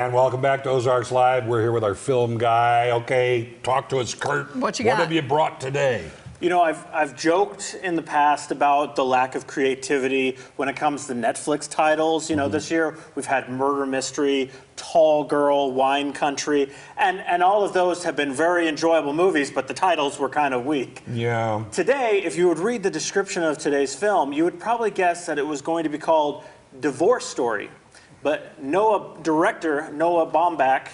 And welcome back to Ozarks Live. We're here with our film guy. Okay, talk to us, Kurt. What you got? What have you brought today? You know, I've joked in the past about the lack of creativity when it comes to Netflix titles. You know, this year we've had Murder Mystery, Tall Girl, Wine Country, and all of those have been very enjoyable movies, but the titles were kind of weak. Yeah. Today, if you would read the description of today's film, you would probably guess that it was going to be called Divorce Story. But director Noah Baumbach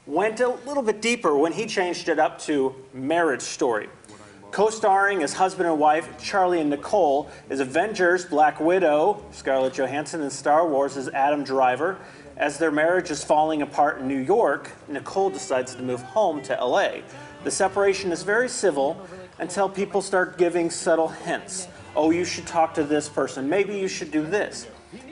went a little bit deeper when he changed it up to Marriage Story. Co-starring as husband and wife, Charlie and Nicole, is Avengers Black Widow, Scarlett Johansson, and Star Wars is Adam Driver. As their marriage is falling apart in New York, Nicole decides to move home to LA. The separation is very civil until people start giving subtle hints. Oh, you should talk to this person. Maybe you should do this.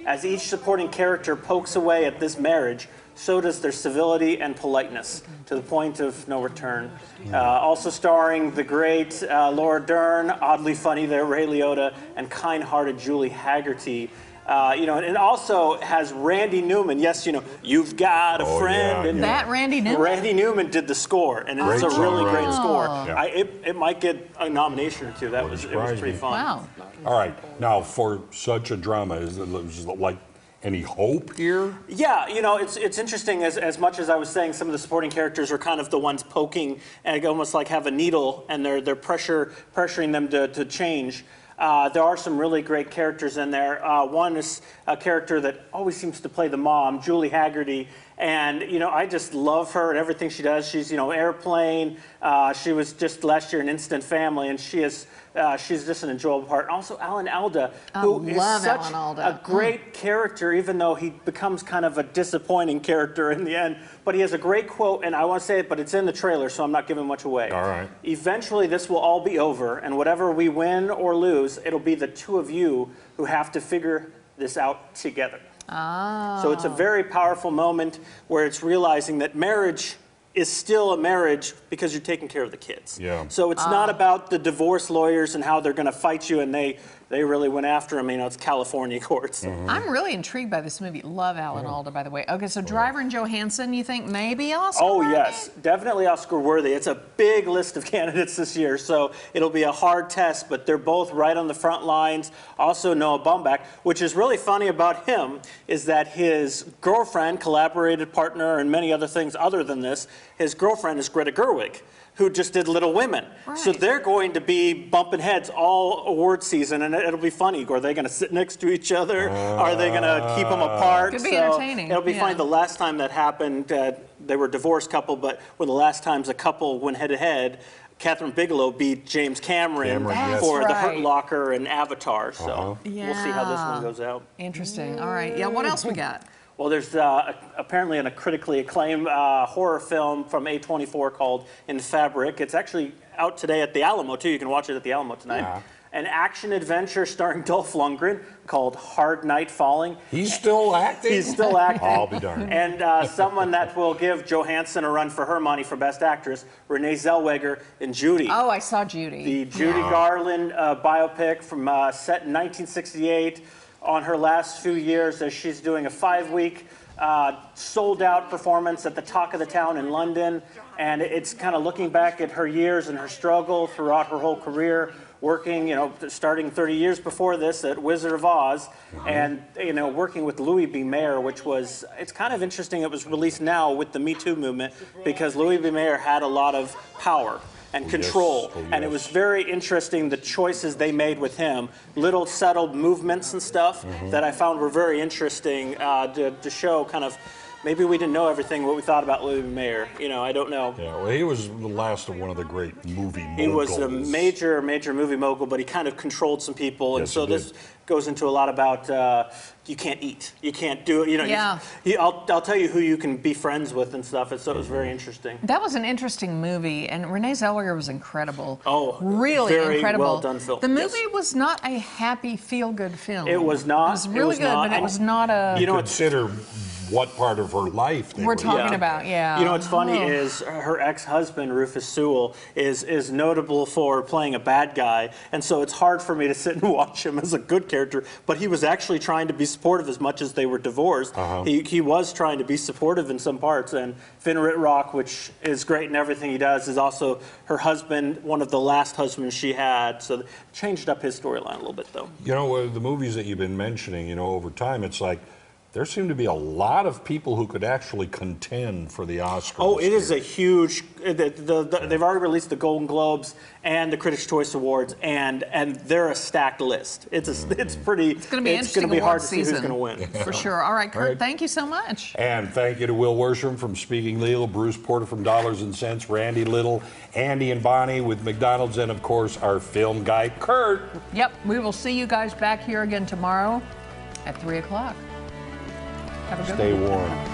As each supporting character pokes away at this marriage, so does their civility and politeness, to the point of no return. Also starring the great Laura Dern, oddly funny there, Ray Liotta, and kind-hearted Julie Haggerty. You know, and it also has Randy Newman. Yes, you know, You've Got a Friend. Yeah, and that Randy Newman? Randy Newman did the score, and it's a really great score. Yeah. It might get a nomination or two. It was pretty fun. Wow. All right. Now, for such a drama, is it like any hope here? Yeah, you know, it's interesting. As much as I was saying, some of the supporting characters are kind of the ones poking and almost like have a needle, and they're pressuring them to change. There are some really great characters in there. One is a character that always seems to play the mom, Julie Haggerty, and you know, I just love her and everything she does. She's, you know, Airplane. She was just last year in Instant Family, and she's just an enjoyable part. And also Alan Alda, who is such a great character, even though he becomes kind of a disappointing character in the end. But he has a great quote, and I want to say it, but it's in the trailer, so I'm not giving much away. All right. Eventually, this will all be over, and whatever we win or lose, it'll be the two of you who have to figure this out together. Oh. So it's a very powerful moment where it's realizing that marriage is still a marriage because you're taking care of the kids. Yeah. So it's not about the divorce lawyers and how they're going to fight you, and they really went after him. You know, it's California courts. I'm really intrigued by this movie. Love Alan Alda, by the way. Okay, so Driver and Johansson, you think maybe Oscar? Oh, yes, definitely Oscar worthy. It's a big list of candidates this year, so it'll be a hard test, but they're both right on the front lines. Also Noah Baumbach, which is really funny about him is that his girlfriend, collaborated partner, and many other things other than this, his girlfriend is Greta Gerwig, who just did Little Women. Right. So they're going to be bumping heads all award season, and it'll be funny. Are they going to sit next to each other? Are they going to keep them apart? Could be entertaining. It'll be funny. The last time that happened, they were a divorced couple, but one of the last times a couple went head-to-head, Catherine Bigelow beat James Cameron for The Hurt Locker and Avatar. So we'll see how this one goes out. Interesting. All right. Yeah, what else we got? Well, there's apparently a critically acclaimed horror film from A24 called In Fabric. It's actually out today at the Alamo, too. You can watch it at the Alamo tonight. Yeah. An action-adventure starring Dolph Lundgren called Hard Night Falling. He's still acting? He's still acting. I'll be darned. And someone that will give Johansson a run for her money for Best Actress, Renee Zellweger in Judy. Oh, I saw Judy. The Judy Garland biopic from set in 1968. On her last few years, as she's doing a 5-week sold-out performance at the Talk of the Town in London, and it's kind of looking back at her years and her struggle throughout her whole career, working, you know, starting 30 years before this at Wizard of Oz, and, you know, working with Louis B. Mayer, which was, it's kind of interesting it was released now with the Me Too movement, because Louis B. Mayer had a lot of power and control. And it was very interesting, the choices they made with him, little settled movements and stuff that I found were very interesting to show kind of, maybe we didn't know everything what we thought about Louis Mayer. You know, I don't know. Yeah, well, he was the last of one of the great movie moguls. He was a major movie mogul, but he kind of controlled some people. And so this goes into a lot about you can't eat. You can't do it. You know, I'll tell you who you can be friends with and stuff. So it was very interesting. That was an interesting movie, and Renee Zellweger was incredible. Oh, really very incredible. Well done film. The movie was not a happy, feel-good film. It was not. It was really good, but it was not a. You know, consider what part of her life they We're were talking Yeah. about, yeah. You know what's funny Oh. is her ex-husband Rufus Sewell is notable for playing a bad guy, and so it's hard for me to sit and watch him as a good character. But he was actually trying to be supportive as much as they were divorced. He was trying to be supportive in some parts, and Finn Wittrock, which is great in everything he does, is also her husband, one of the last husbands she had. So changed up his storyline a little bit, though. You know, the movies that you've been mentioning, you know, over time, it's like there seem to be a lot of people who could actually contend for the Oscars. Oh, it is here. a huge. They've already released the Golden Globes and the Critics' Choice Awards, and they're a stacked list. It's pretty. It's gonna be interesting It's going to be hard award to see who's season. going to win. For sure. All right, Kurt, right. thank you so much. And thank you to Will Worsham from Speaking Legal, Bruce Porter from Dollars and Cents, Randy Little, Andy and Bonnie with McDonald's, and of course our film guy, Kurt. Yep, we will see you guys back here again tomorrow at 3 o'clock. Have a good Stay one. warm.